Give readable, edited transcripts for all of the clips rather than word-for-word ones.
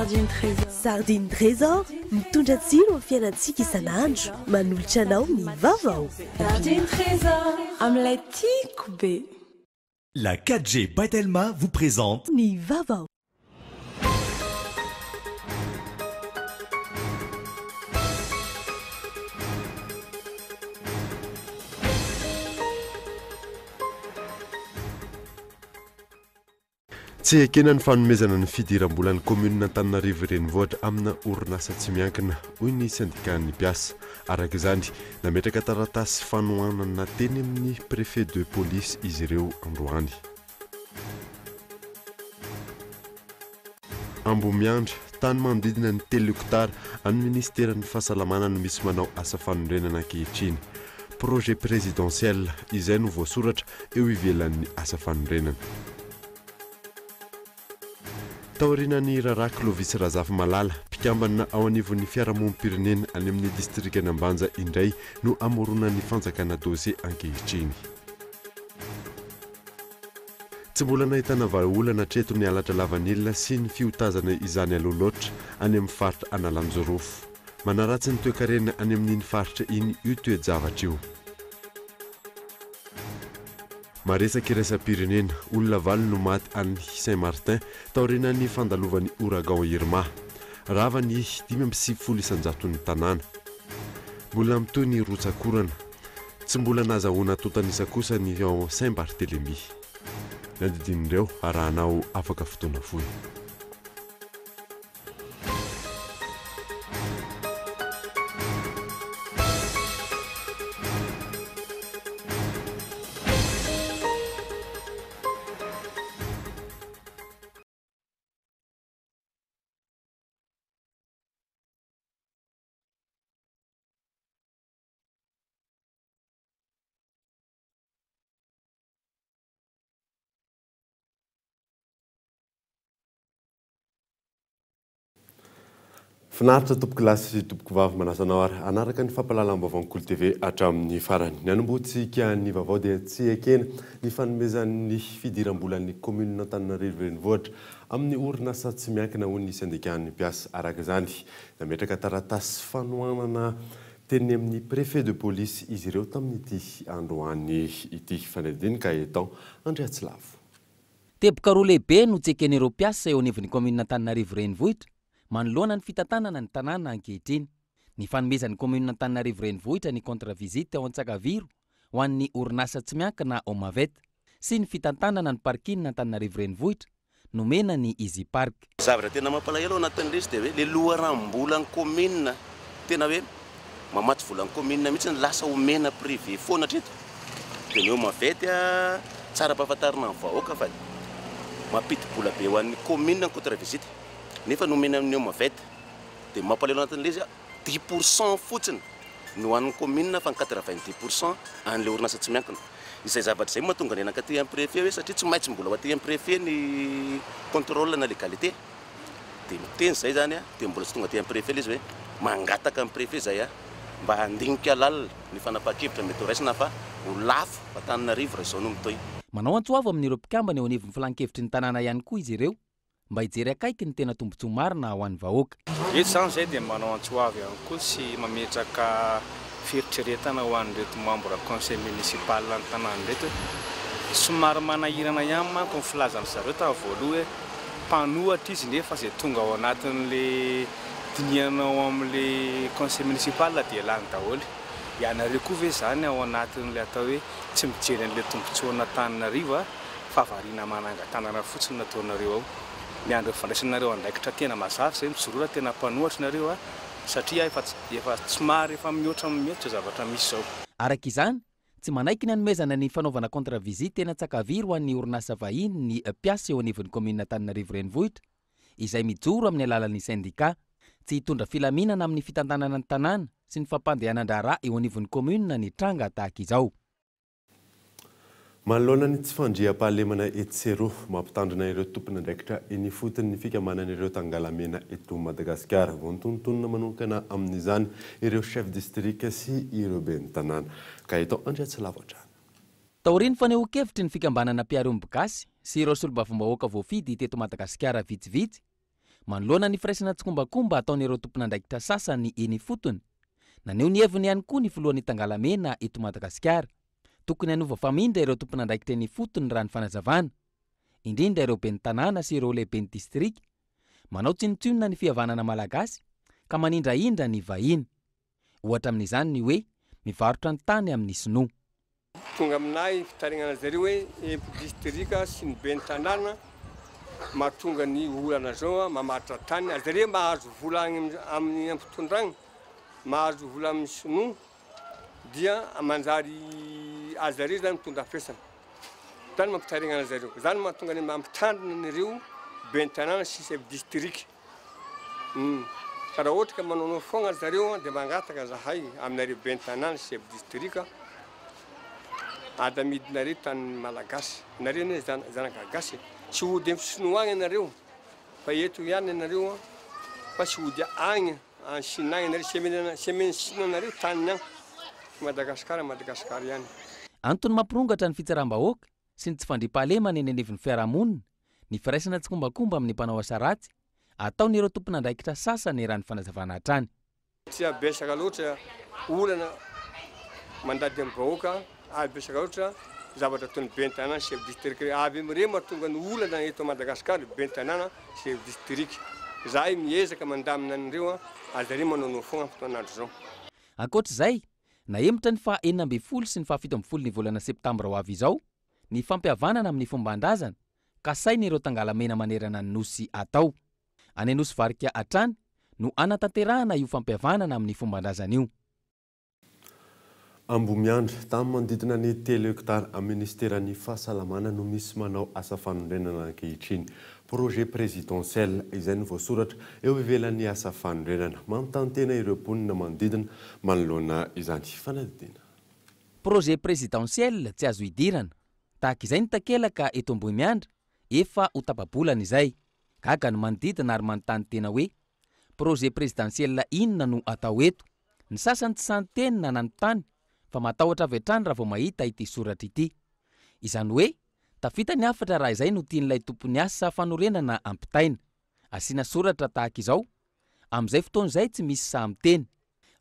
Sardine Trésor mitondra tsiro amin'ny fiainantsika isan'andro manolotra anao ny vaovao. Sardine Trésor amin'ilay tiako be. La 4G Batelma vous présente Ny vaovao. Tsy ekenany fanomezana ny fidiram-bola ny commune Antananarivo renivohitra amina orinasa tsy miankina hoy ny syndicat-ny mpiasa. Araka izany nametraka taratasy fanohanana teny amin'ny préfet de police izy ireo androany. Ambomiandry tany manodidina ny 3 hektara any ministeran'ny fahasalamana no misy manao asa fanorenana ankehitriny. Projet présidentiel izay no voasoratra eo ivelan'ny asa fanorenana. Taorinan'ny Raraky Lovisy Razafy Malala mpikambana ao anivon'ny fiarahamonim-pirenena any amin'ny distrikany Ambanja indray no amorona ny fanjakana dosie ankehitriny. Tsy mbola nahitana vahaolana treto ny alatra lavanilina sy ny fiotazana izany aloha loatra any amin'ny faritra Analanjorofo. Manaratsy ny toe-karena any amin'iny faritra iny io toe-javatra io. Maresaka iraisam-pirenena olona valo no maty any Saint-Martin taorinan'ny fandalovan'ny ouragan Irma. Rava ny 570 ny tanàna. Mbola mitoy ny rotsakorana. Tsy mbola nazahoana totanisa kosa ny ao Saint-Barthélemy. Nandidinireo arahanao afaka fotoana fohy. Finaritra tompoko lasy sy tompoko vavy manasanao ary anaraka ny fampalalam-baovao Kolo TV hatramin'ny farany. Ny anomboantsika ny vaovao dia tsy ekena ny fanomezan'ny fidiram-bolan'ny commune Antananarivo renivohitra amin'ny orinasa tsy miankina hoy ny syndicat-ny mpiasa. Araka izany nametraka taratasy fanohanana teny amin'ny préfet de police izy ireo tamin'ity androany ity fanadinika eto Andriatsilavo. Teboka roa lehibe no tsy eken'ireo mpiasa eo anivon'ny commune Antananarivo renivohitra manoloana ny fitantanana ny tanàna ankehitriny. Ny fanomezan'ny commune Antananarivo renivohitra ny contre visite ao Antsakaviro ho an'ny orinasa tsy miankina ao Mavet sy ny fitantanana ny parking Antananarivo renivohitra nomena ny Easy Park. Zavatra tena mampalahelo anatin'izy dia hoe le loharam-bola ny commune tena hoe mamatsy vola ny commune mihitsy ny lasa omena privé foana treto. Dia ny eo Mavet tsara ampahafantarina ny vahoaka fa mampidi-bola be ho an'ny commune ny contre visite. Nefa nomena amin'ny eo Mavet dia mampalahelo anatin'izy 10% fotsiny no an'ny commune fa 90% an'le orinasa tsy miankina. Izay zavatra izay mahatonga ny anakaty amin'ny préfet hoe satria tsy maintsy mbola ho aty amin'ny préfet ny contrôle na légalité. Dia miteny izay zany dia mbola tsy tonga aty amin'ny préfet izy hoe mangataka amin'ny préfet zay mba handinika lalina ny fanapahan-kevitra mety ho raisina fa ho lafo Antananarivo raha izao no mitoy. Manao antsoava amin'ireo mpikambana eo anivon'ny filan-kevitry ny tanàna ihany koa izy ireo mba hijery akaiky ny tena tombontsoa marina ho an'ny vahoaka. Eto izany izay dia manao antsoavy ihany koa sy mametraka fieritreretana ho an'ireto membre conseil municipal ny tanàna reto. Somary manahirana ihany manko ny filazana zareo tamin'ny voaloha hoe mpanohatra izy nefa izay tonga ao anatin'le dinihana ao amin'le conseil municipal dia lany daholo. Ianareo koa ve izany ao anatin'le atao hoe tsy mijery an'le tombontsoa Antananarivo fa variana manangan-tanana fotsiny nataonareo ao. Miandro fandraisanareo andraikitra tena mazava izay mijorora tena mpanohatra nareo satria efa somary efa mihoatra mihoatra zavatra misy izao. Araka izany tsy manaiky ny hanomezana ny fanaovana contre visite eny Antsakaviro ho an'ny orinasa vahiny ny mpiasa eo anivon'ny commune Antananarivo renivohitra izay mijoro amin'ny alalan'ny syndicat tsy hitondra filaminana amin'ny fitantanana ny tanàna sy ny fampandehanan-draharaha eo anivon'ny commune ny tranga tahaka izao. Manoloana ny tsy fandriam-pahalemana etsero mampitandrina ireo tompona andraikitra eny fotony ny fikamanana ireo tangalamena eto Madagasikara. Vontontonona manokana amin'izany ireo chef district sy ireo ben'ny tanàna. Ka eto Andriatsilavo hatrany. Taoriny fanehoan-kevitry ny fikambanana mpiaro-gasy sy ireo solombavambahoaka voafidy teto Madagasikara vitsivitsy manoloana ny firaisana tsokombakomba ataon'ireo tompon'andraikitra sasany eny fotony. Naneo ny heviny ihany koa ny filohan'ny Tangalamena eto Madagasikara. Tokony hanova famindra ireo tompon'andraikitra eny fotony raha ny fanazavana, indrindra ireo ben'ny tanàna sy ireo lehibe ny distrika, manao tsinotsinona ny fihavanana malagasy ka manindraindra ny vahiny. Ohatra amin'izany ny hoe mivarotra ny tany amin'ny sinoa. Tonga aminay fitarignana zareo hoe distrika sy ny ben'ny tanàna mahatonga ny olana zao mamatra tany ary zareo mahazo vola amin'ny ampitondragny, mahazo vola amin'ny sinoa dia manjary azareo zany mitondra fesana. Zany mampitarignana zareo. Zany mahatonga ny mampitandrina an'ireo ben'ny tanàna sy chef district. Ka raha ohatra ka manao foagna zareo dia mangataka zahay aminareo ben'ny tanàna sy chef district ada midinareo tany malagasy. Nareo ne zanaka gasy. Tsy hody amin'ny sinoa agny ianareo fa eto ihany ianareo fa tsy hody agny en Chine agny ianareo tsy meny Chine anareo tany agny. Madagasikara ihany. Antony mampirongatra ny fitsaram-bahoaka sy ny tsy fandriam-pahalemana eny anivon'ny fiarahamonina, ny firaisana tsikombakomba amin'ny mpanao asa ratsy ataon'ireo tompon'andraikitra sasany raha ny fanazavana hatrany. Tsy abesaka loatra olana mandady amin'ny vahoaka, abesaka loatra zavatra toy ny ben'ny tanàna chef district avy amire mahatonga ny olana eto Madagasikara ben'ny tanàna chef district. Zahay miezaka mandamina an'ireo azareo manao foagna fotoan'andro zao. Ankoatr'izay, nahemotra ny faha 9 sy ny faha 17 ny volana septambra ho avy izao ny fampihavanana amin'ny fomban-drazana ka sain'ireo Tangalamena manerana ny nosy atao. Any Anosy Varika hatrany no anatanterahana io fampihavanana amin'ny fomban-drazana io. Ambomiandra tamin'ny manodidina ny 3 hektara amin'ny ministeran'ny fahasalamana no misy manao asa fanondrenana ankehitriny. Projet présidentiel izay no voasoratra eo ivelan'ny asa fanondrenana manontany ireo mponina manodidina manoloana izany fanadidina. Projet présidentiel tsy azo idirana. Tahaka izay ny takelaka eto Ambomiandra efa ho tapa-bolana izay. Gaga no manodidina ary manontany tena hoe projet présidentiel inona no atao eto. Ny sasany tsy santeny na nanontany fa matahotra avy hatrany raha vao mahita ity soratra ity. Izany hoe tafita ny hafatra raha izay no tian'ilay tompon'ny asa fanorenana ampitaina. Asiana soratra tahaka izao. Amin'izay fotoan'izay tsy misy sahateny.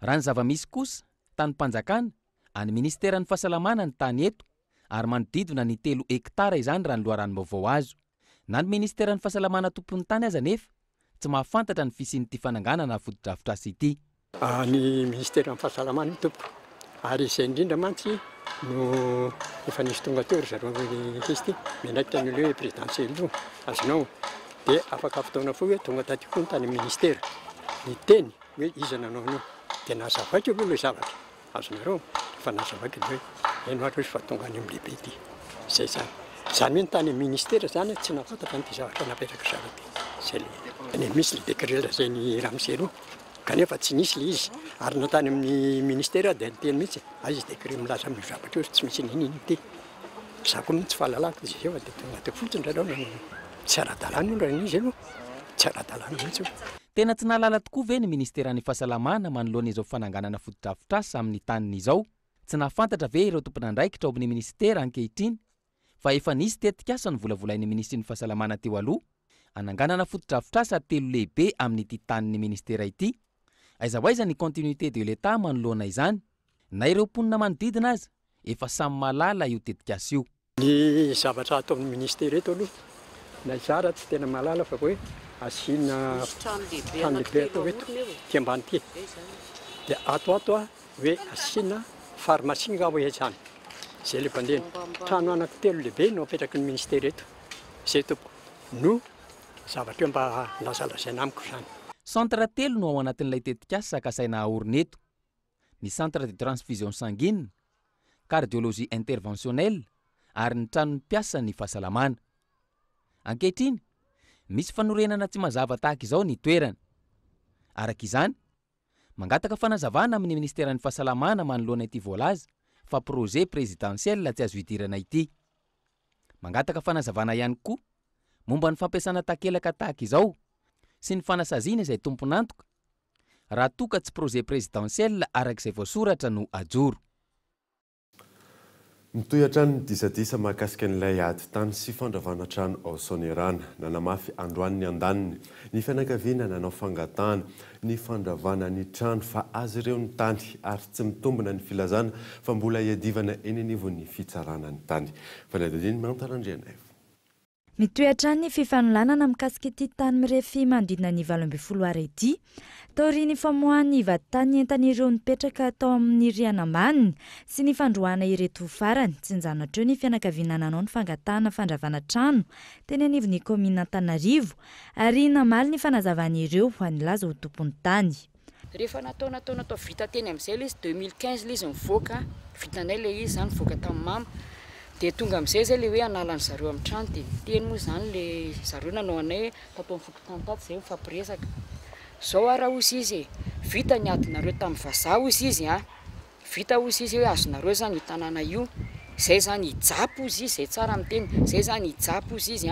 Raha ny zava-misy kosa tany mpanjakana any ministeran'ny fahasalamana ny tany eto ary manodidina ny 3 hektara izany raha ny loharanom-baovao azo. Na ny ministeran'ny fahasalamana tompon'ny tany aza nefa tsy mahafantatra ny fisian'ity fananganana foto-drafitr'asa ity. Ny ministeran'ny fahasalamana ny tompo ary izay indrindra mantsy no efa nisy tonga teo ry zareo izy ity menaikitra ny hoe présidentiel io azonao dia afaka fotoana foa hoe tonga taty koa ny tany ministera ny teny hoe iza nanao anio dia nazavaika aloha ilay zavatra azonareo fa nazavaika hoe eno ary fa tonga any amin'ny lehibe ity izay zany. Zany hoe ny tany ministera zany tsy nafantatra n'ity zavatra napetraka zavatra zay le misy le décret zay ny ramosero kanefa tsy nisy le izy ary natany amin'ny ministera dia nyteny mihitsy izy décret milaza amin'ny zavatra io tsy misy nininy ity. Za koa mihitsy fahalalako izy eo dia tonga teo fotsiny rareo tsy ara-dalàna io raha izy io tsy ara-dalàna mihitsy io. Tena tsy nahalala tokoa ve ny ministeran'ny fahasalamana manoloana izao fananganana foto-drafitr'asa amin'ny taniny izao? Tsy nahafantatra ve ireo tompon'andraikitra ao amin'ny ministera ankehitriny fa efa nisy tetikasa ny volavolain'ny ministrin'ny fahasalamana teo aloha ananganana foto-drafitr'asa 3 lehibe amin'ity tanin'ny ministera ity. Aiza ho aiza ny continuité de l'État manoloana izany na ireo mponina manodidina aza efa samy mahalala io tetikasa io. Ny zavatra ataon'ny ministera eto aloha na izara tsy tena mahalala fa hoe asiana trano lehibe atao eto ty ambany ty dia ato hoe asiana pharmacie nga hoe zany zay le vandena trano anaky 3 lehibe no apetraky ny ministera eto zay tompo no zavatra mba lazalazaina amiko zany. Centre 3 no ao anatin'ilay tetikasa ka saina ahorina eto. Ny centre de transfusion sanguine, cardiologie interventionnelle ary ny trano mpiasa ny fahasalamana. Ankehitriny misy fanorenana tsy mazava tahaka izao ny toerana. Araka izany, mangataka fanazavana amin'ny ministeran'ny fahasalamana manoloana ity voalaza fa projet présidentiel tsy azo idirana ity. Mangataka fanazavana ihany koa momba ny fampiasana takelaka tahaka izao sy ny fanasaziana izay tompon'antoka raha toka tsy projet présidentiel arak'izay voasoratra no ajoro. Mitohatra ny disadisa mahakasika n'ilay ady tany sy fandravana trano ao Sonerana, nanamafy androany ny andaniny, ny fianakaviana nanao fangatahana, ny fandravana ny trano fa azy ireo ny tany ary tsy mitombina ny filazana fa mbola iadivana eny anivon'ny fitsarana ny tany. Fanadadiny mantarandriana. Mitohatra ny fifanolanana mikasika ity tany mirefy manodidina ny 20 ary ity, taoriany famoahany vatany entan'ireo nipetraka tao amin'ny riana ambaniny sy ny fandroana ireto farany tsinjanatra eo ny fianakaviana nanao ny fangatahana fandravana trano teny anivon'ny komina Antananarivo ary namaly ny fanazavany ireo ho anilaza ho tompon'ny tany. Rehefa natao vita teny amin'izay izy 2015 izy mivoaka vitanay le izy zany mivoaka tamin'ny mama. Dia tonga amin'izay zay le hoe analany zareo amin'ny trano dia teny moa zany le zareo nanao anay tato amin'ny fokotany tato izay mifampiresaka. Zao ara ozy izy vita ny adinareo tamin'ny vazaha ozy izy vita ozy izy hoe azonareo zany io tanàna io, zay zany hijapo ozy izy, zay tsara amin'ny teny, zay zany hijapo ozy izy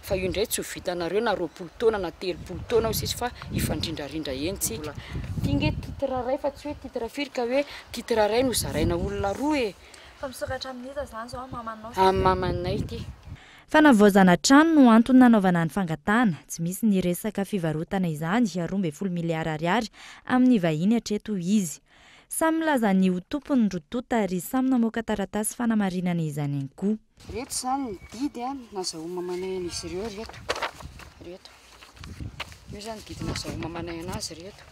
fa io indray tsy ho vitanareo na 20 taona na 30 taona ozy izy fa ifandrindrarindra entsika. Tinge titre ray fa tsy hoe titre firy ka hoe titre ray no zaraina olona roa e. Fa misokatra amin'iza zany zao mamanao? Mamanay ity. Fanavaozana trano no antony nanaovana ny fangatahana, tsy misy ny resaka fivarotana izany 12 miliara ariary amin'ny vahiny hatreto izy. Samy milaza ny ho tompony rotota ary samy namoaka taratasy fanamarinana izany ihany koa. Reto zany ny didy nazahoa mamanay an'izy ireo reto. Io zany didy nazahoa mamanay anazy reto.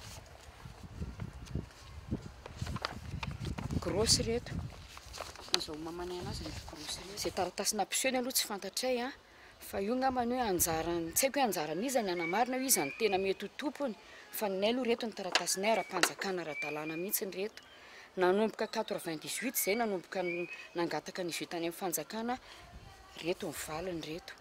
Grosy reto. Nazahoa mamanay anazy reto grosy reto. Zay taratasy nampisehoany aloha tsy fantatray fa io ngambany hoe anjarany, tsy haiko hoe anjarany izy ny anamarina hoe izy ny tena mety ho tompony fa ny aloha reto ny taratasinay ara-panjakana ara-dalàna mihitsy reto. Nanomboka 98 zay nanomboka nangataka ny vitany amin'ny fanjakana reto ny valiny reto.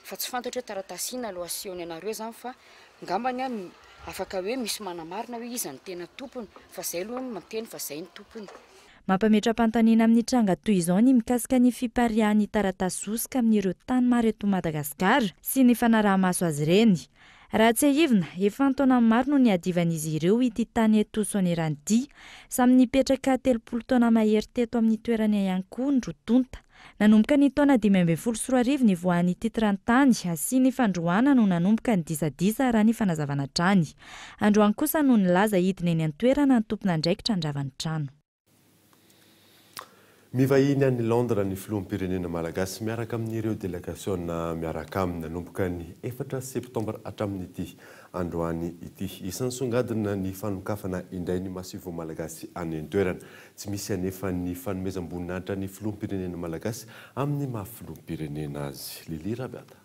Fa tsy fantatra hoe taratasy ina aloha asehony anareo zany fa ngambany afaka hoe misy manamarina hoe izy ny tena tompony fa zay aloha mateny fa zay ny tompony. Mampametra-pantaniana amin'ny tranga toy izao ny mikasika ny fiparihan'ny taratasy zosika amin'ireo tany maro eto Madagasikara sy ny fanaraha-maso azy ireny. Raha tsy ahivina, efa taona maro no niadivan'izy ireo ity tany eto Sonerana ity, samy nipetraka 30 taona mahery teto amin'ny toerany ihany koa ny rotonta. Nanomboka ny taona 2014 ny voan'ny titrany tany sy ny fandroana no nanomboka ny disadisa raha ny fanazavana trany. Androany kosa no nilaza hidina eny an-toerana ny tompona andraikitra andravany trano. Mivahiny any Londres ny filoham-pirenena malagasy miaraka amin'ireo délégation miaraka aminy nanomboka ny 4 septambra hatramin'ny ity androany ity. Isan'ny songadina ny fanokafana indray ny masivo malagasy any an-toerana. Tsy misy anefa ny fanomezam-boninahitra ny filoham-pirenena malagasy amin'ny maha-filoham-pirenena azy. Lili Rabiata.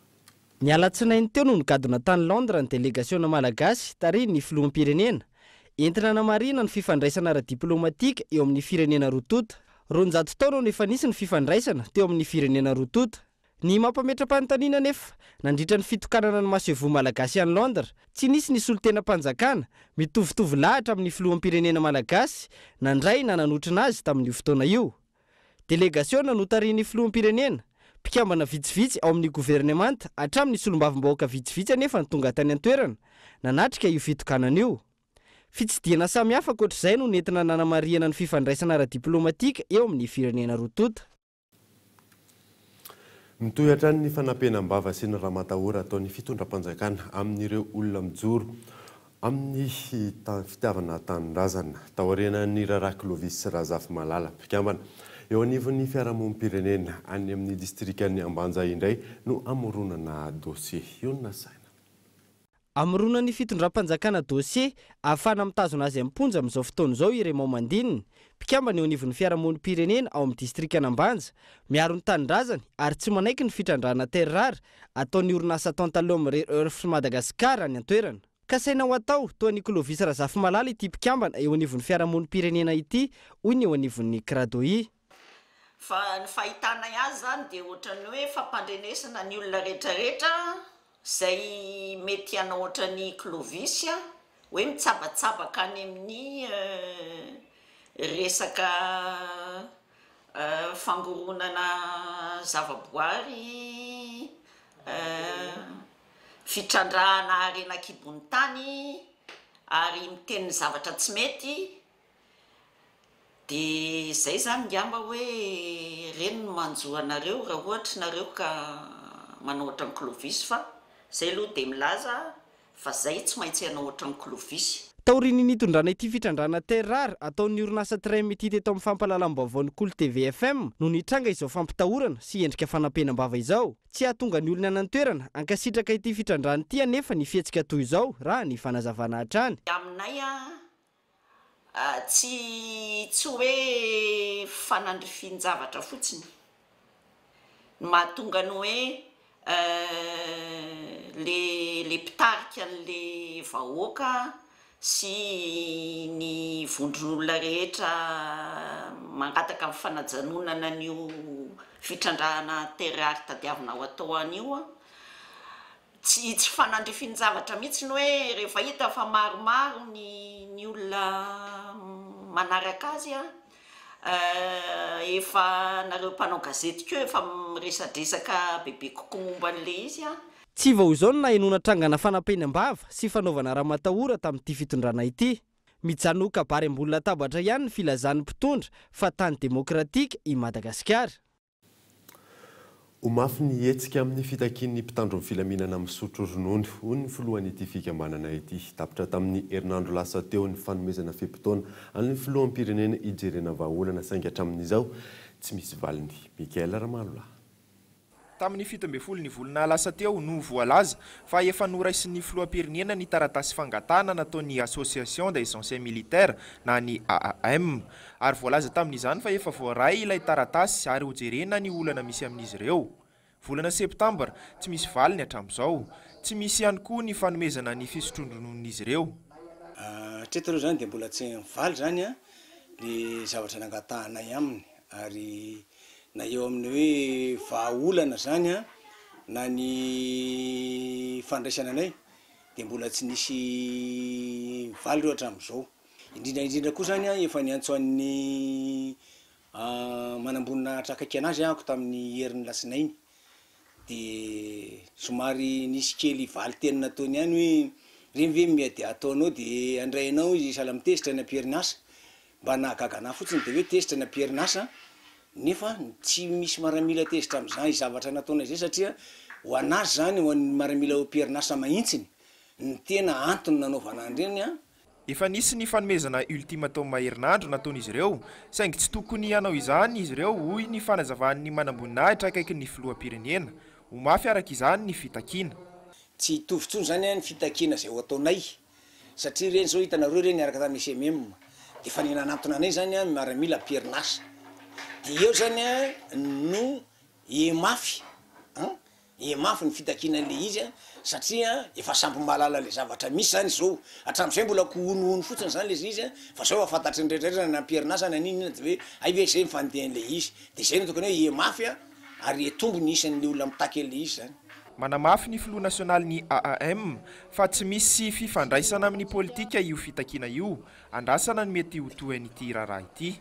Ny alatsinainy teo no nigadona tany Londres ny délégation malagasy tary ny filoham-pirenena. Entina namarina ny fifandraisana ara-diplomatika eo amin'ny firenena rotota. 200 taona no efa nisy ny fifandraisana teo amin'ny firenena rotota. Ny mampametra-panontaniana nefa nandritra ny fitokanana ny masevo malagasy any Londres, tsy nisy ny solon-tena-panjakana mitovitovy lahatra amin'ny filoham-pirenena malagasy nandray na nanotrina azy tamin'io fotoana io. Délégation no tarihin'ny filoham-pirenena, mpikambana vitsivitsy ao amin'ny gouvernemanta hatramin'ny solombavim-bahoaka vitsivitsy anefa ny tonga tany an-toerana nanatrika io fitokanana io. Fitsidiana samy hafa koatr'izay no nentina nanamarihana ny fifandraisana ara-diplomatika eo amin'ny firenena rotota. Mitohatra ny fanampenam-bava sy ny raha-matahora ataon'ny fitondram-panjakana amin'ireo olona mijoro amin'ny fitiavana tanindrazana taorianan'ny Raraka Clovis Razafy Malala mpikambana. Eo anivon'ny fiarahamonim-pirenena any amin'ny distrikan'ny Ambanja indray no amoronana dossier. Io no nasaina. Amorona ny fitondram-panjakana dossier ahafana mitazona azy amponja amin'izao fotoana izao ireo Mandininy, mpikambana eo anivon'ny fiarahamonim-pirenena ao amin'ny distrikana Ambanja, miaro ny tanindrazany ary tsy manaiky ny fitrandrana terrara ataon'ny orinasa Tantalome Refs Madagasikara any an-toerana. Kasaina ho atao toa ny Clovis Razafy Malala ity mpikambana eo anivon'ny fiarahamonim-pirenena ity, hoy ny eo anivon'ny Kradoi. Fa ny fahitana azy zany dia ohatrany hoe fampandrenesana ny olona rehetrarehetra zay mety hanao ohatrany Clovis hoe mitsabatsabaka any amin'ny resaka fangoronana zavaboary, fitrandrahana arenan-kibon'ny tany ary miteny zavatra tsy mety dia izay zany ngamba hoe reny no manjo anareo raha ohatra nareo ka manao ohatran'ny Clovis fa izay aloha dia milaza fa zay tsy maintsy ianao ohatran'ny Clovis. Taoriny nitondrana ity fitrandrana terrary ataon'ny orinasa Train ity teto amin'ny fampahalalam-baovao Cool TV FM no nitranga izao fampitahorana sy endrika fanampenam-bava izao. Tsy ahatonga ny olona nan-toerana ankasitraka ity fitrandrana ity anefa ny fihetsika toy izao raha ny fanazavana hatrany. Aminay tsy hoe fanandrifian-javatra fotsiny no mahatonga ny hoe le mpitarika an'le vahoaka sy ny vondron'olona rehetra mangataka amin'ny fanajanonana an'io fitrandrahana terrary tadiavina ho atao an'io tsy fanandrifian-javatra mihitsy ny hoe rehefa hita fa maromaro ny olona manaraka azy efa nareo mpanao gazety keo efa miresadresaka bebe kokoa momba an'le izy Tsy vao izao no nahenona trangana fanampenam-bava sy fanaovana raha matahora tamin'ity fitondrana ity. Mijanona kabary ambony latabatra ihany ny filazan'ny mpitondra fa tany demokratika i Madagasikara. Omafy ny hetsika amin'ny fitakian'ny mpitandro ny filaminana misotro ronono hoy ny filohan'ity fikambanana ity. Tapitra tamin'ny herinandro lasa teo ny fanomezana fimpitona amin'ny filohan'ny pirenena ijerena vahaolana saingy hatramin'izao tsy misy valiny. Mikael Ramalola. Tamin'ny 17 ny volana lasa teo no voalaza fa efa noraisin'ny filoham-pirenena ny taratasy fangatana nataon'ny Association des anciens militaires na ny AAM ary voalaza tamin'izany fa efa voaray ilay taratasy ary hojerena ny olana misy amin'izy ireo. Volana septambra tsy misy valiny hatramin'izao, tsy misy ihany koa ny fanomezana ny fisotron-dronon'izy ireo. Hatreto zany dia mbola tsy mivaly zany le zavatra nangatanay aminy ary na eo amin'ny hoe vahaolana zany na ny fandraisana anay dia mbola tsy nisy valy reo hatramin'izao. Indrindra koa zany efa niantsoan'ny manambonina trakaky anazy ako tamin'ny herin'ny lasinainy dia somary nisy kely valy teny nataony ihany hoe renve miady ataonao dia andrainao izy sahala mitezitra ny am-pierinasa mba nahagagana fotsiny dia hoe tezitra ny am-pierinasa nefa tsy misy maramila tezitra amin'izany zavatra nataona izay satria ho anazy zany ho an'ny maramila am-pierinasa mahitsiny ny tena antony nanaovana andreny Efa nisy ny fanomezana ultimatum herinandro nataon'izy ireo saingy tsy tokony hanao izany izy ireo hoy ny fanazavahan'ny manamboninahitra akaiky ny filoham-pirenena. Omafy araka izany ny fitakiana. Tsy hitovy zany ny fitakiana izay ho ataonay satria reny zao hitanareo reny araka tamin'ny SMM dia efa nanantona anay zany maramila am-pierinasa dia eo zany no emafy ny fitakiana le izy satria efa samby mahalala le zavatra misy zany zao hatramin'izay mbola kohonohono fotsiny zany le izy fa zao afantatry ny rehetrarehetra na am-pierinasa na ninina dia hoe aive izay mifandehan'le izy dia izay no tokony hoe emafy ary etombo ny isan'le olona mitaky an'le izy zany. Manamafy ny filoha nasionaly AAM fa tsy misy fifandraisana amin'ny politika io fitakiana io, andrasana ny mety ho tohan'ity raharaha ity.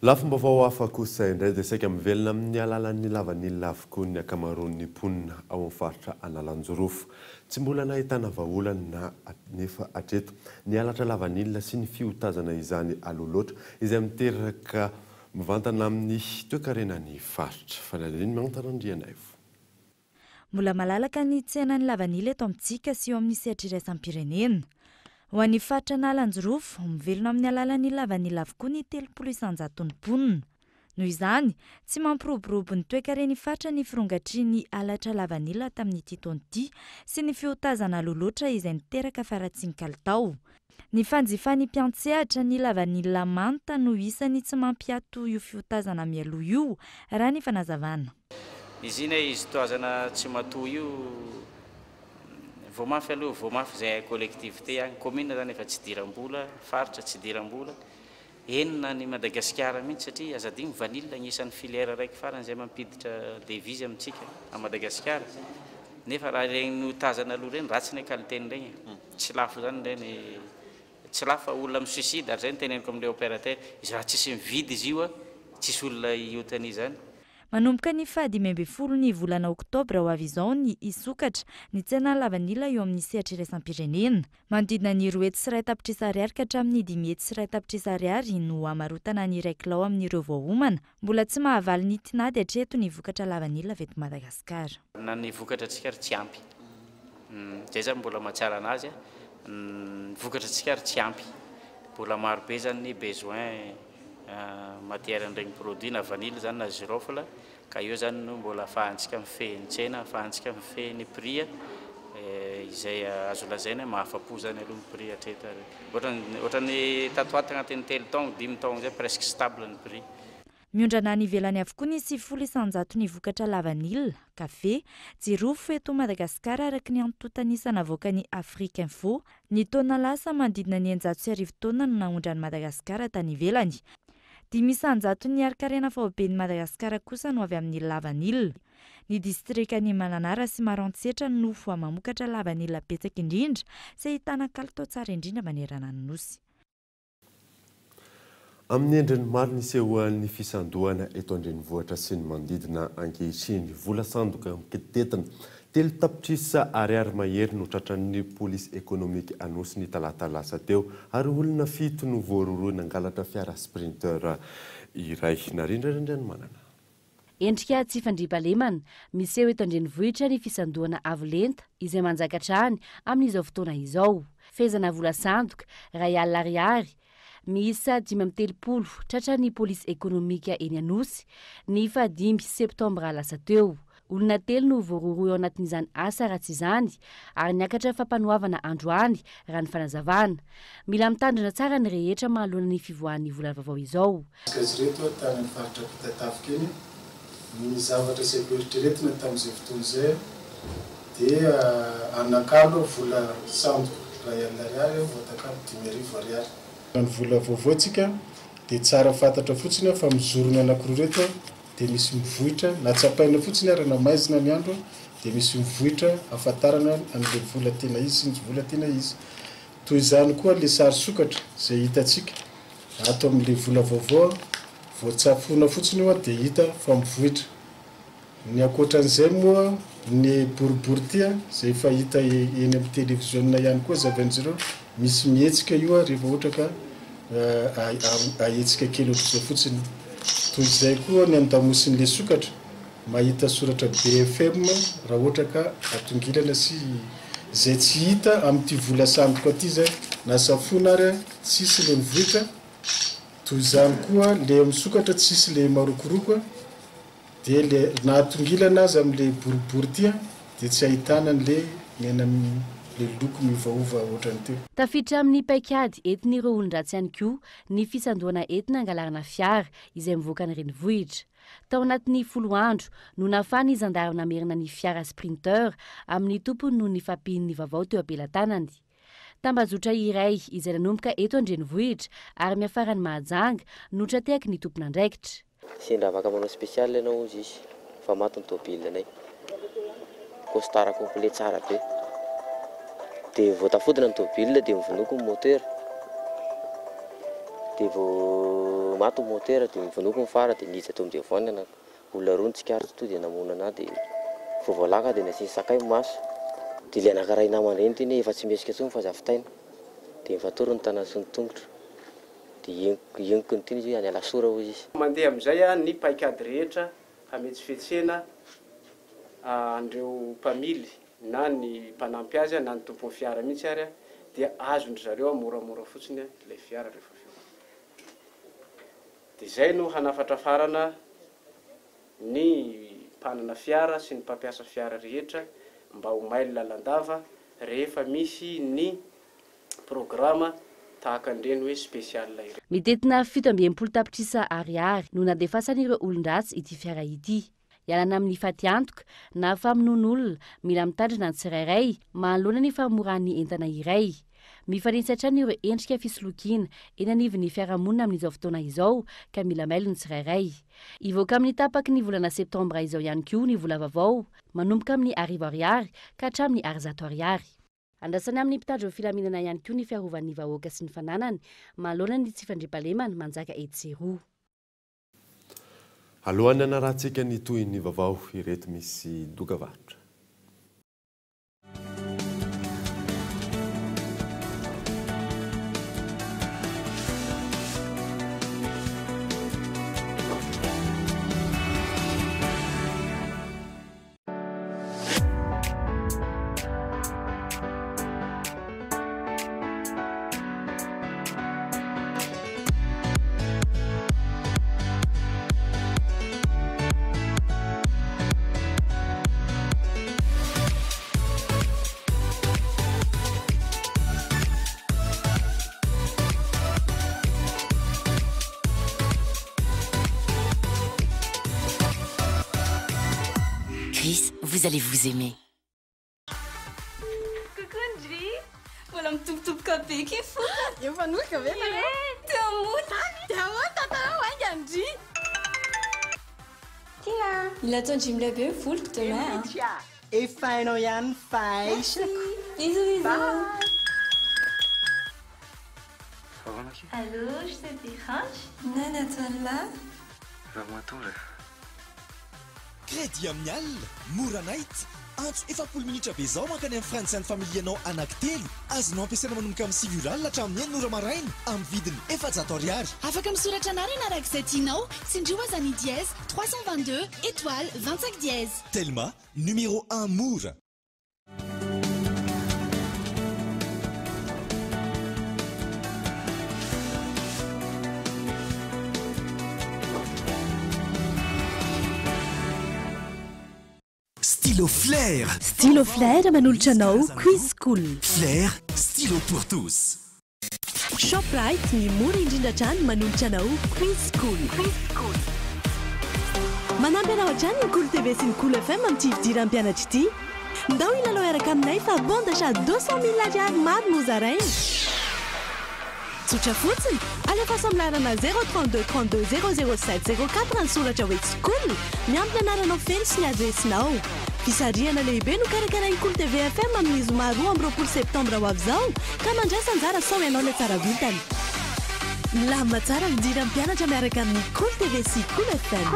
Lafim-baovao hafa kosa indray dia saika mivelona amin'ny alalan'ny lavanilina avokoa ny akamaroan'ny mponina ao amin'ny faritra Analanjorofo. Tsy mbola nahitana vahaolana nefa hatreto ny halatra lavanilina sy ny fiotazana izany aloloatra izay miteraka mivantana amin'ny toekarenan'ny faritra. Fanaliny mantarandrianay. Mbola malalaka ny tsenan'ny lavanilina eto amintsika sy eo amin'ny sehatr'iraisam-pirenena. Ho an'ny faritra Analanjorofo, mivelona amin'ny alalan'ny lavanilina avokoa ny 300,000 mponina. Noho izany, tsy mampiroborobo ny toekareny faritra ny firongatrian'ny halatra lavanilina tamin'ity taona ity sy ny fiotazana loloatra izay niteraka faratsiny kalitao. Ny fanjifan'ny mpiantsehatra ny lavanilina manta no isany tsy mampiato io fiotazana mialoha io raha ny fanazavana. Izy izy toazana tsy matoa io voamafy aloha voamafy izay collectivité agny commune zany efa tsy diram-bola, faritra tsy diram-bola. Enina ny Madagasikara mihitsy satria azadigny vanille agnisan'ny filière raiky farany izay mampiditra devise amintsika a Madagasikara. Nefa raha regny no tazana aloha reny ratsy ny qualité regny. Tsy lafo zany reny, tsy lafo olona misuicide ary zay ny teneniko amin'ilay opérateur, izy raha tsisy mividy izy io tsisy olona iotany zany. manomboka ny 15 ny volana oktobra ho avy izao ny isokatra ny tsena lavanila eo amin'ny sehatra iraisam-pirenena. Manodidina ny 2 hetsy sy 1 tapitrisa ariary ka hatramin'ny 5 hetsy sy 1 tapitrisa ariary no amarotana ny iray kilao amin'ireo voahomana. Mbola tsy mahavaly ny tinady hatreto ny vokatra lavanila avy eto Madagasikara. Na ny vokatra tsika tsy ampy. Zay zany mbola mahatsara anazy vokatra tsika tsy ampy. Mbola maro be zany ny besoin matière an'ireny produit na vanille zany na girofle ka io zany no mbola afahantsika mifehy ny tsena, afahantsika mifehy ny prix izay azo lazaina mahafapo zany aloha ny prix hatreto. Ohatrany tatoato agnatin'ny 3 taogno 5 taogno zay presque stable ny prix. Miondrana ny ivelany avokoa ny 700 ny vokatra lavanila, kafe, jirofo eto Madagasikara araka ny antotanisana avoaka ny Afrique Info. Ny taona lasa manodidina ny 900 taona no naondrany Madagasikara tany ivelany. 500 ny arikarena fahoben'ny Madagasikara kosa no avy amin'ny lavanila. Ny distrikany Mananara sy Marantsetra no foa mamokatra lavanila betsaka indrindra sy ahitana kalitao tsara indrindra manerana ny nosy. Amin'ny endriny maro ny sehoan'ny fisandohana eto andrenivohitra sy ny manodidina ankehitriny, vola sandoka mitetina 3 tapitrisa ariary mahery no tratran'ny polisy ekonomika anosy ny talata lasa teo ary olona 7 no voaroroy nangalatra fiara sprinter iray narindrarindra ny manana. Endrika tsy fandriampahalemana miseho eto andrenivohitra ny fisandohana avolenta izay manjakatra any amin'izao fotoana izao. Fezana vola sandoka iray alina ariary miisa 5 tratra ny polisy ekonomika eny Anosy ny 5 septambra lasa teo. Olona 3 no voaroroy ao anatin'izany asa ratsy izany ary niakatra fampanoavana androany raha ny fanazavana. Mila mitandrina tsara ny rehetra manoloana ny fivoahan'ny vola vaovao izao. Reto tany faritra Pitatavika eny ny zavatra sécurité retina tamin'izay fotoana izay dia anakalo vola sandoka iray alina ariary voatakalo 5,000 ariary. Ny vola vaovao tsika dia tsara fantatra fotsiny fa mizorona anankiroa reto dia misy mivohitra na tsapaina fotsiny ary na maizina ny andro dia misy mivohitra afantarana an'ilay vola tena izy sy ny vola tena izy. Toy izany koa ilay sary sokatra izay hitantsika ato amin'ilay vola vaovao voatsafona fotsiny io dia hita fa mivohitra. Ny ankoatran'izay moa ny boribory izay fahita eny amin'ny télévision ihany koa zavan'izareo misy mihetsika io rehefa ohatra ka ahetsika kely ohatr'izay fotsiny. Toy izay koa ny andamosin'ilay sokatra mahita soratra BFM raha ohatra ka atongilana sy izay tsy hita amin'ity vola sandoka ity zay na safona ary tsisy ilay mivohitra. Toy izany koa ilay misokatra tsisy ilay marokoroko dia ilay na atongilana azy amin'ilay boribory dia tsy ahitana an'ilay mena loko mivaova ohatran'ity. Tafiditra amin'ny paikady entin'ireo olon-dratsy ihany koa ny fisandohana entina angalarana fiara izay mivoaka ny renivohitra. Tao anatin'ny 10 andro no nafany zandary namerina ny fiara sprinter amin'ny tompony no ny fampian'ny vaovao teo ampelantanany. Tambazotra iray izay nanomboka eto andrenivohitra ary miafarany Mahajanga no tratehaky ny tompona andraikitra. Sendra afaka manao spécial ianao izy fa maty ny tomobilinay. Costard complet tsara be. Dia vao tafodina ny tomobilina dia mivonoko ny moteur. Dia vao maty ny moteur dia mivonoko ny fara dia niditra teo amin'izay voanina olona roa nitsikary to dia namonana dia vao voalaka dia nasiany sakay maso. Dia ilay anankiray namana reny teny efa tsy mesika intsony fa zavitaina. Dia mifatorony ny tanany sy ny tongotra. Dia iengoko ny teny izy any alasora hoy izy. Mandeha amin'izay ny paikady rehetra hametsifetsena andreo mpamily na ny mpanampy azy na ny tompon'ny fiara mihitsy ary dia azondry zareo moramora fotsiny ilay fiara rehefa avy eo. Dia izay no hanafatra farana ny mpanana fiara sy ny mpampiasa fiara rehetra mba ho maily lalandava rehefa misy ny programa tahaka an'ireny hoe spécial ireny. Mitetina 17 tapitrisa ariary no nadefasan'ireo olon-dratsy ity fiara ity. Ialana amin'ny faty antoka na famonoan'olona mila mitandrina ny tsirairay manoloana ny famoran'ny entana iray. Mifanisy hatrany ireo endrika fisolokiana eny anivon'ny fiarahamonina amin'izao fotoana izao ka mila mailo ny tsirairay. Ivoaka amin'ny tapaky ny volana septambra izao ihany koa ny vola vaovao manomboka amin'ny 10 ariary ka hatramin'ny 100 ariary. Andrasany amin'ny mpitandro filaminana ihany koa ny fiarovan'ny vahoaka sy ny fananany manoloana ny tsy fandriampahalemana manjaka etsy roa. alohan'ny anarahantsika ny toy ny vaovao ireto misy dokavarotra. Chris, vous allez vous aimer. Coucou Ndri, voilà mitobotoboka be ke fo. Efa noka ve tara? Te wanga Ndri. Tina, il attend Jim le be full demain. Efa hainao ihany faisako. Bisous, bisous. Allô, je te dérange? Non, attends là. Va-moi-t'en. Crédit amin'ny alina mora night antso 7 minitra be zao mankany amin'ny frantsy ny familianao anankitelo azonao ampiasaina manomboka amin'ny siviolal hatramin'ny 9 ora maraina amin'ny vidiny 400 ariary. Afaka misoratra anareo arak'izay tianao tsindrio azany dièse 322 étoile 25 dièse. Telma numéro 1 mora. Stylo Flair. Stylo Flair manolotra anao Quiz School. Flair, stylo pour tous. Shoprite ny mora indrindra trany manolotra anao Quiz School. Manampy anao hatrany ny Cool TV sy ny Cool FM amin'ny tividiran'ny mpianatra ity. Ndao ilalao araka aminay fa bon d'achat 200 000 ariary maro no zaraina. Tsotra fotsiny, alefa samlarana 032 32 007 04 ny soratra hoe School. Miampy ny anaranao feno sy ny adresinao. Fisarihana lehibe no karakarainy Cool TV FM amin'ny zoma 2 septambra ho avy zao ka mandrasa anjara sao ianao ilay tsara vitany. Milamina tsara midiran'ny mpianatra miaraka amin'ny Cool TV sy Cool FM.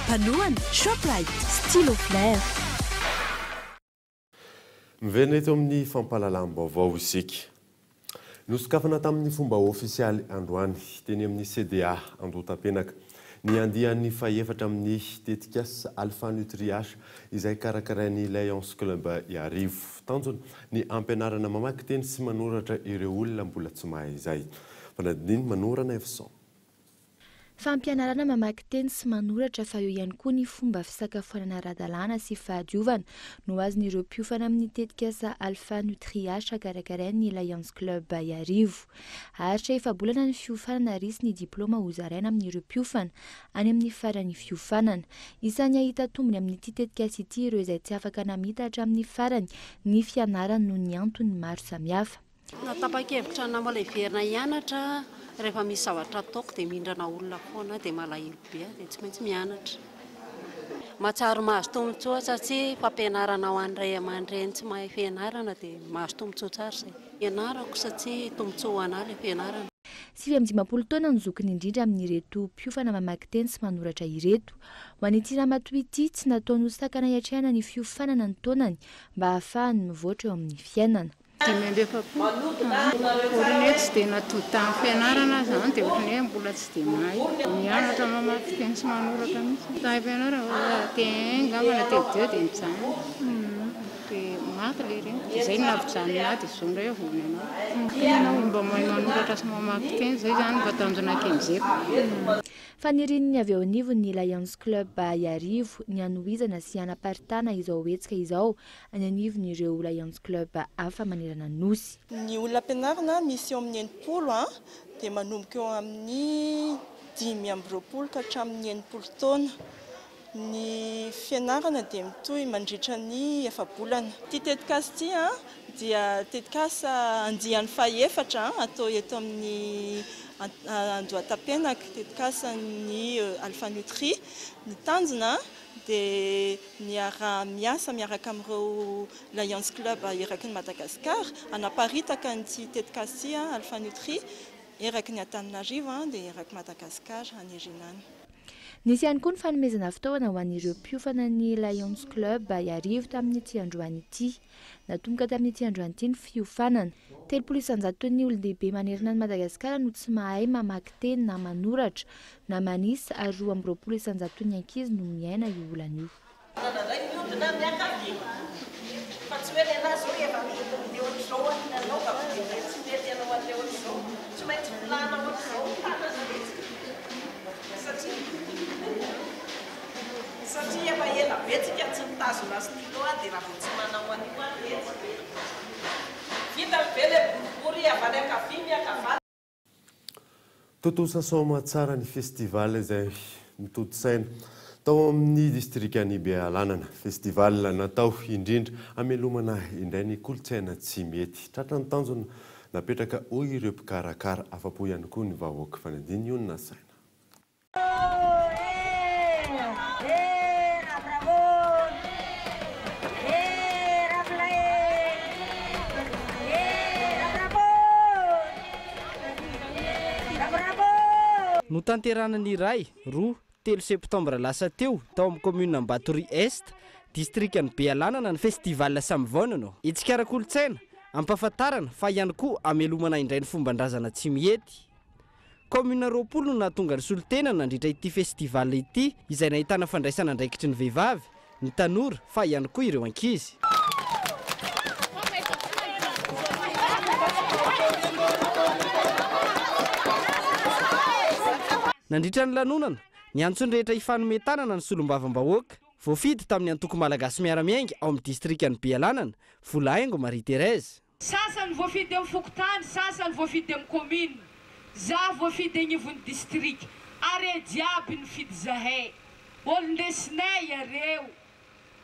Mpanohany Shoprite, Stylo Flair. Miverina eto amin'ny fampahalalam-baovao isika. Nosokafana tamin'ny fomba ofisialy androany teny amin'ny CDA Andotapenaka ny andian'ny faefatra amin'ny tetikasa Alpha Nutriash izay karakarain'ny Lions Club Iarivo tanjona ny ampianarana mamaky teny sy manoratra ireo olona mbola tsy mahay izay. Fanadininy manorana Evson. Fampianarana mamaky teny sy manoratra fa eo ihany koa ny fomba fisakafoanana ara-dalàna sy fahadiovana no azon'ireo mpiofana amin'ny tetikasa Alpha Nutriash karakarain'ny Lions Club Iarivo. Haritra efa-bolana ny fiofanana risy ny diplôma ho zaraina amin'ireo mpiofana any amin'ny farany fiofanana. Isan'ny ahita tombony amin'ity tetikasa ity ireo izay tsy afaka namita hatramin'ny farany ny fianarana noho ny antony maro samihafa. Natapa-kevitra nambola hiverina hianatra rehefa misy zavatra ataoko dia mindrana olona foana dia malahelo be dia tsy maintsy mianatra. Mahatsaro mahazo tombotsoa satria fampianarana ho an'ray aman-dreny tsy mahay fianarana dia mahazo tombotsoa tsara izay. Ianarako satria tombotsoa ho anahy ilay fianarana. 9 taona no zokiny indrindra amin'ireto mpiofana mamaky teny sy manoratra ireto. Ho an'ity ramatoa ity tsy nataony ho sakana hiatrehana ny fiofanana ny taonany mba ahafahany mivoatra eo amin'ny fiainana. Orinety tsy dia natody tamin'ny fianarana zany dia ohatrany hoe mbola tsy dia mahay. Mianatra mamaky teny sy manoratra mihitsy. Tamin'ny fianarana teny angambana telo dia mijanona. Dia maty ilay ireny. Izay no navijanona dia izao indray avony anao. Tena mba mahay manoratra sy mamaky teny izay zany mba tanjona kenjeko. Fanirininy avy eo anivo ny Lions Club Iarivo ny anohizana sy anaparitana izao hetsika izao any anivon'ireo Lions Club hafa manerana nosy. Ny olona ampianarana misy eo amin'ny 80 dia manomboka eo amin'ny 5 ka hatramin'ny 80 taona. Ny fianarana dia mitohy mandritra ny efa-bolana. Ity tetikasa ity dia tetikasa andian'ny faefatra atao eto amin'ny Andohatapenaka, tetikasa ny Alpha Nutri. Ny tanjona dia niara miasa miaraka amin'ireo Lions Club eraky ny Madagasikara anaparitaka nyity tetikasa Alpha Nutri eraky ny Antananarivo dia eraky Madagasikara any Erinany. Nisy ihany koa ny fanomezana fitaovana ho an'ireo mpiofana ny Lions Club iarivo tamin'ity androany ity. Natomboka tamin'ity androany ity ny fiofanana. 300 ny olon-dehibe manerana ny Madagasikara no tsy mahay mamaky teny na manoratra na manisy ary 220 ny ankizy no miaina io olana io. Satria efa ela betsika tsy mitazona stylo dia raha vao tsy manao an'io betsika. Vita be le boribory avy any ankavia miakavana. Tontolo sasoma tsara ny festival izay mitodi-saina tao amin'ny distrikan'i Bealanana. Festival natao indrindra hamelomana indray ny kolontsaina tsy mety. Tratrany tanjona napetraka hoy ireo mpikarakara afa-po ihany koa ny vahoaka fanadiny io na saina. No tanteranany iray 2-3 septambra lasa teo tao amin'ny commune Ambatory Est, distrikan'ny Bealanana ny festival samivonana. Itsikara kolontsaina, ampahafantarana fa ihany koa amelomana indray ny fomban-drazana tsy mihety. Commune 20 no nahatonga ny solotena nandritra ity festival ity izay nahitana fandraisana andraikitry ny vehivavy, ny tanora fa ihany koa ireo ankizy. Nandritra ny lanonana, ny antsony rehetra ifanometanana ny solombavam-bahoaka, voafidy tamin'ny antoko malagasy miaramiainga ao amin'ny distrikan'ny Bealanana, Volaingo Marie Thérèse. Sasany voafidy amin'ny fokotany, sasany voafidy amin'ny commune. Za voafidy agnivon'ny distrik, are diaby ny fidy zahay. Olon-desinay areo.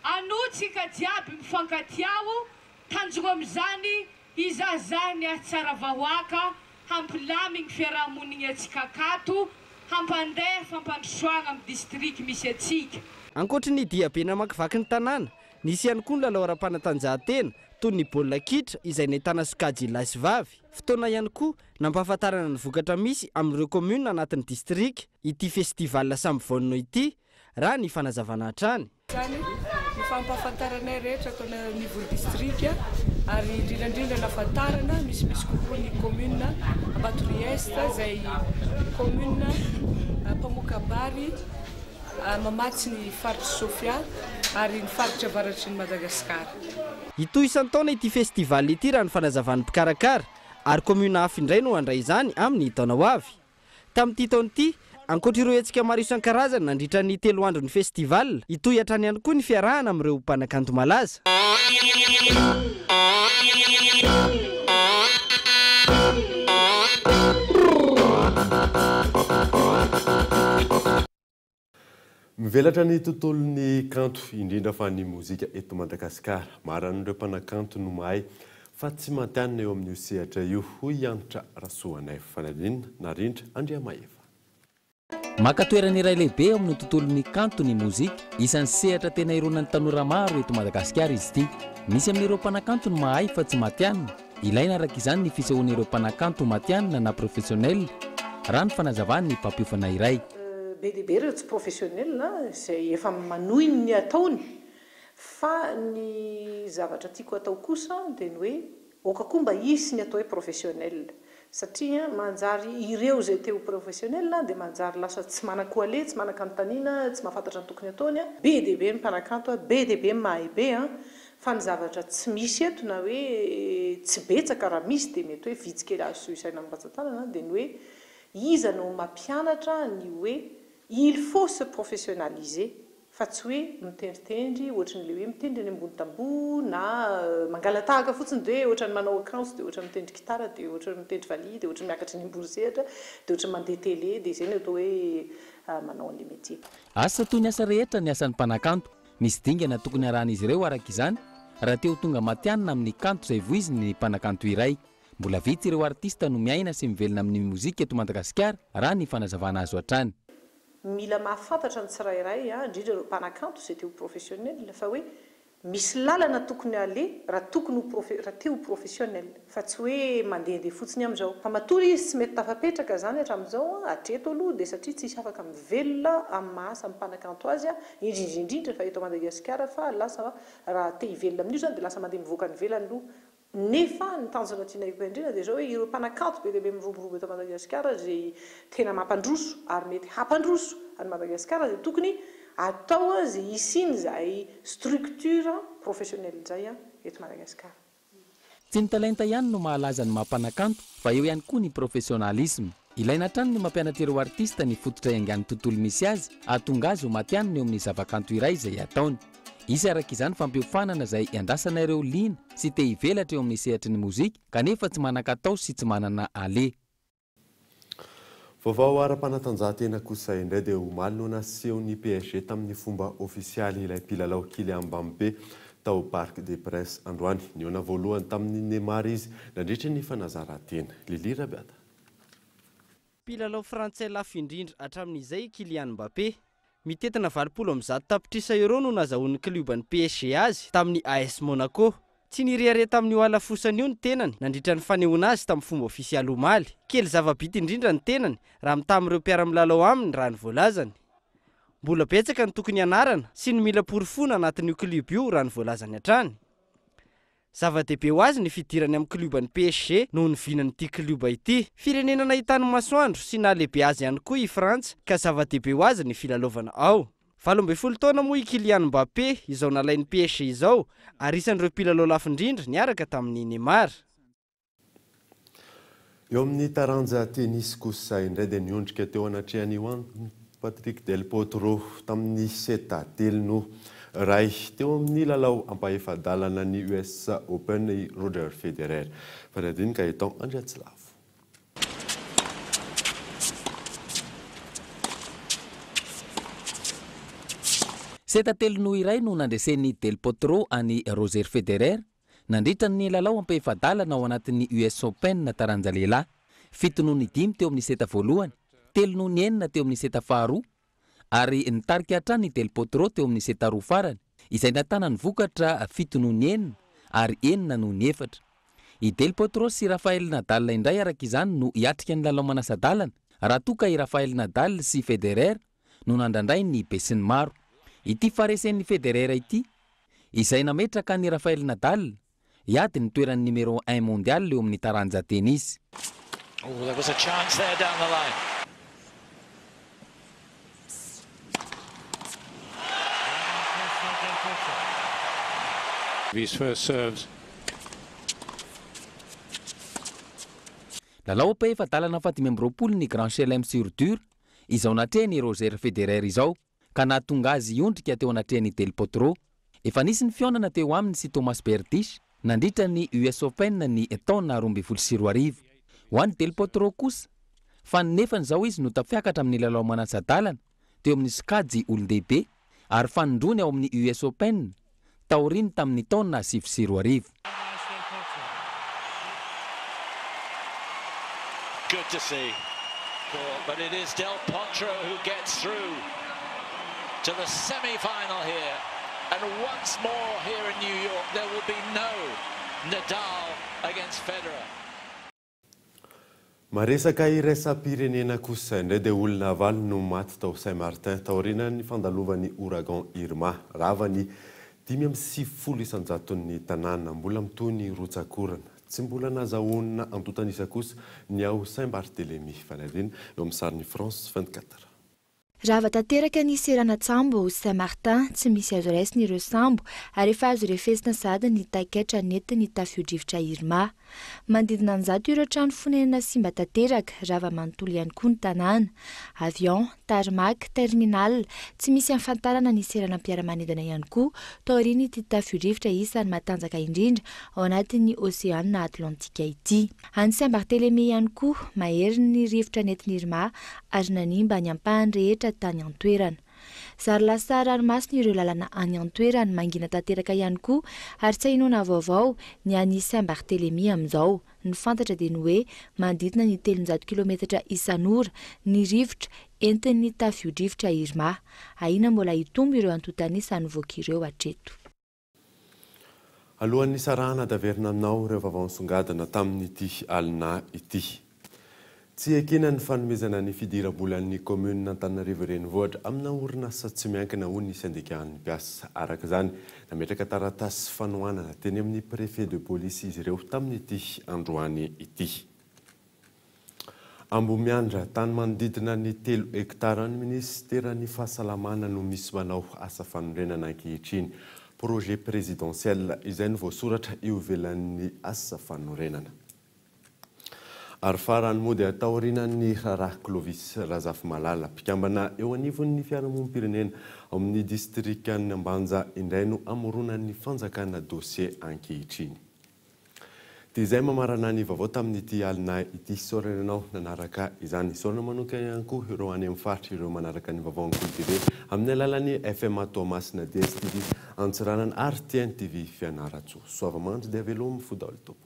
Anotsika diaby mifankatiao, tanjona amin'izany izahazahany atsara vahoaka, hampilamigny fiarahamonigny atsika akato, hampandeha fampandrosoagna amin'ny distrik misy atsika. Ankoatra ny diabe namakivaky ny tanàna, nisy ihany koa ny lalao ara-panatanjahantena toy ny baolina kitra izay nahitana sokajy lahy sy vavy. Fotoana ihany koa nampahafantarana ny vokatra misy amin'ireo commune anatin'ny distrik ity festival samivonana ity raha ny fanazavana hatrany. Ny fampahafantaranay rehetra atao niveau district ary indrindrandrindra nafantarana misy kokoa ny commune Ambatory Est izay commune Pamokabary mamatsy ny faritra Sofia ary ny faritra avaratry ny Madagasikara. Ito isan-taona ity festival ity raha ny fanazavan'ny mpikarakara ary commune hafa indray no handray izany amin'ny taona ho avy. Tamin'ity taona ity, ankoatra ireo hetsika maro isan-karazany nandritra ny 3 andro ny festival, ito hiatrany ihany koa ny fiarahana amin'ireo mpanakanto malaza. Mivelatra ny tontolon'ny kanto indrindra fa ny mozika eto Madagasikara. Maro an'ireo mpanakanto no mahay fa tsy matianina eo amin'ny sehatra io hoy Anitra Rasoanay Fanadinina narindra Andriamaeva. Maka toerana iray lehibe amin'ny tontolon'ny kanto ny mozika, isan'ny sehatra tena ironan'ny tanora maro eto Madagasikara izy ity. Misy amin'ireo mpanakanto no mahay fa tsy matianina. Ilaina araka izany ny fisehoan'ireo mpanakanto matianina na professionnel. Raha ny fanazavany ny mpampiofana iray. Be dia be ireo tsy professionnel izay efa manohy ny ataony, fa ny zavatra tiako atao kosa dia ny hoe oka koa mba hisy ny atao hoe professionnel, satria manjary ireo izay teo professionnel dia manjary lasa tsy manan-koale, tsy manan-kanontaniana, tsy mahafantatra ny tokony ataony. Be dia be ny mpanakanto, be dia be mahay be, fa ny zavatra tsy misy eto na hoe tsy betsaka raha misy dia mety hoe vitsika azo isaina amin'ny ratsan-tanana dia ny hoe iza no mampianatra ny hoe il faut se professionnaliser, fa tsy hoe mitendritendry ohatran'ilay hoe mitendry any ambony tamboho na mangalatahaka fotsiny dia ohatrany manao akanjo dia ohatrany mitendry gitara dia ohatrany mitendry valiha dia ohatrany miakatra ny ambony-sehatra dia ohatrany mandeha télé dia izay no atao hoe manao an'ilay métier. Asa toy ny asa rehetra ny asan'ny mpanakanto, misy dingana tokony arahan'izy ireo araka izany raha teo tonga matianina amin'ny kanto izay voiziny ny mpanakanto iray. Mbola vitsy ireo artista no miaina sy mivelona amin'ny mozika eto Madagasikara raha ny fanazavana azo hatrany. Mila mahafantatra ny tsirairay indrindra ireo mpanakanto izay teo professionnel fa hoe misy lalana tokony ale raha tokony raha teo professionnel fa tsy hoe mandehandeha fotsiny amin'izao fa matory izy tsy mety tafapetraka zany hatramin'izao atreto aloha dia satria tsisy afaka mivelona amin'ny mahasa mimpanakanto azy indrindrindrindra fa eto Madagasikara fa lasa raha te hivelona amin'io zany dia lasa mandeha mivoaka ny velany aloha nefa ny tanjona tiana indrindra dia zao hoe ireo mpanakanto be dia be miroborobo eto Madagasikara zay tena mampandroso ary mety hampandroso any Madagasikara dia tokony atao zay isiny zay structure professionnelle zay eto Madagasikara. Tsy ny talenta ihany no mahalaza ny mampanakanto fa eo ihany koa ny professionnalisme. Ilaina hatrany ny mampianatra ireo artista ny fototra iangany tontolo misy azy ahatonga azy ho matianina eo amin'ny zavakanto iray izay ataony. Isy araka izany fampiofanana izay iandrasana ireo liana sy te hivelatra eo amin'ny sehatry ny mozika kanefa tsy manan-katao sy tsy manana ale. Vaovao ara-panatanjahantena kosa indray dia omaly no naseho ny PSG tamin'ny fomba ofisialy ilay mpilalao Kylian Mbappé tao Parc des Princes androany. Niona voalohany tamin'ny Neymar izy nandritra ny fanazarantena. Lili Rabiata. Mpilalao frantsay lafo indrindra hatramin'izay Kylian Mbappé mitetina 20 tapitrisa euro no nazahoan'ny klubany PSG azy tamin'ny AS Monaco. Tsy nirehare tamin'io ala fosany io ny tenany nandritra ny fanehoana azy tamin'ny fomba ofisialy omaly. Kely zava-bita indrindra ny tenany raha mitamin'ireo mpiara-milalao aminy raha ny voalazany. Mbola betsaka ny tokony anarana sy ny mila porofona anatin'io kluby io raha ny voalazany hatrany. Zava-dehibe ho azy ny fidirany amin'ny klubany PSG noho ny vinan'ity kluba ity. Firenena nahitany masoandro sy nahalehibe azy ihany koa i Frantsa ka zava-dehibe ho azy ny filalaovana ao. 17 taona moa i Kylian Mbappé izao nalain'ny PSG izao ary isan'ireo mpilalao lafo indrindra niaraka tamin'ny Neymar. Eo amin'ny taranja tenisy kosa indray dia niondrika teo anatrehany Patrick Del Potro tamin'ny 7-3 no ray teo amin'ny lalao ampahefadalana ny US Open i Roger Federer. Fanadiny Gaëtan Andriatsilavo. 7-3 no iray no nandresen'ny Del Potro any Roger Federer nandritra ny lalao ampahefadalana ao anatin'ny US Open taranja lehilahy. 7-5 teo amin'ny seta voalohany, 3-9 teo amin'ny seta faharoa ary nitarika hatrany Del Potro teo amin'ny seta roa farany izay natana ny vokatra 7-9 ary 9-4. I Del Potro sy Rafael Nadal indray araka izany no hiatrika ny lalao manasadalana raha toa i Rafael Nadal sy Federer no nandandray ny besin'ny maro. Ity faresen'ny Federer ity izay nametraka ny Rafael Nadal iady ny toerany numéro 1 mondial eo amin'ny taranja tenisy. Oh, there was a chance there down the line. His first serves. Lalao ampahefadalana 17 ny Grand Chelem sur dur izao natrehany Roger Federer izao ka nahatonga azy iondrika teo anatrehany Del Potro. Efa nisy ny fionana teo aminy sy Thomas Berdych nandritra ny US Open ny taona 2024. Ho an'ny Del Potro kosa fa nefany izao izy no tafiakatra amin'ny lalao manasadalana teo amin'ny skajy olon-dehibe ary fanindrony ao amin'ny US Open taoriny tamin'ny taona 2024. Good to see, but it is Del Potro who gets through to the semi-final here, and once more here in New York there will be no Nadal against Federer. Maresaka iraisam-pirenena kosa indray dia olona valo no maty tao Saint-Martin taorina ny fandalovany ouragan Irma ravany 550 isanjaton'ny tanàna mbola mitony rotsakorana. Tsy mbola nazahoana antotanisa kosa ny ao Saint-Barthélemy fanadina eo amin'ny sariny France 24. Raha tanteraka ny seranatsambo Saint-Martin tsy misy azo raisiny ireo sambo ary efa azo refesina sady ny taiketra netiny tafio-drivotra Irma. Mandidina anjato ireo trano fonenana simba tanteraka raha manontolo ihany koa ny tanàna. Avion, tarmac, terminal tsy misy afantarana ny seranam-piaramanidina ihany koa taoriny ity tafio-drivotra isany matanjaka indrindra ao anatin'ny Oseana Atlantika ity. Any Saint-Barthélemy ihany koa mahery ny rivotra netiny Irma ary nanimba ny ampahany rehetra tany antoerana. Sary lasa ranomasina ireo lalana any antoerana mangina tanteraka ihany koa ary tsy hainona vaovao ny any Saint-Barthélemy amin'izao. Ny fantatra dia ny hoe mandidina ny 300 kilometatra isan'ora ny rivotra entin'ny tafio-drivotra Irma. Aina mbola hitombo ireo antotanisa ny voaka ireo hatreto. alohan'ny sarahana daverina aminao ireo vavansongadana tamin'ity alina ity. Tsy ekena ny fanomezana ny fidiram-bolan'ny commune Antananarivo renivohitra amina orinasa tsy miankina ho ny syndikaan'ny mpiasa. Araka izany nametraka taratasy fanohanana teny amin'ny préfet de police izy ireo tamin'ity androany ity. Ambomiandra tany manodidina ny 3 hektara ny ministeran'ny fahasalamana no misy manao asa fanorenana ankehitriny. Projet présidentiel izay no voasoratra io ivelan'ny asa fanorenana. Ary farany moa dia taorian'ny Raharaha Clovis Razafimalala mpikambana eo anivon'ny fiarahamonim-pirenena amin'ny distrikan'ny Ambanja indray no amoronan'ny fanjakana dossier ankehitriny. Dia izay mamarana ny vaovao tamin'ity alina ity sorananao nanaraka izany. Sorana manoka ihany koa ireo any amin'ny faritra ireo manaraka ny vaovao ny TV amin'ny alalan'ny FM Tomasina DSTV antsiranany RTN TV Fianaratsoa. Soavamandry dia velomy fodalo tompoko.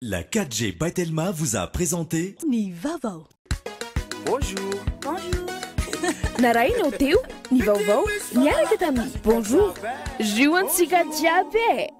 La 4G by Telma vous a présenté Ni Vavao. Bonjour. Bonjour. Naraino teu, ni vaovao, niaraka tamin'ny bonjour. Juantsika jiaby.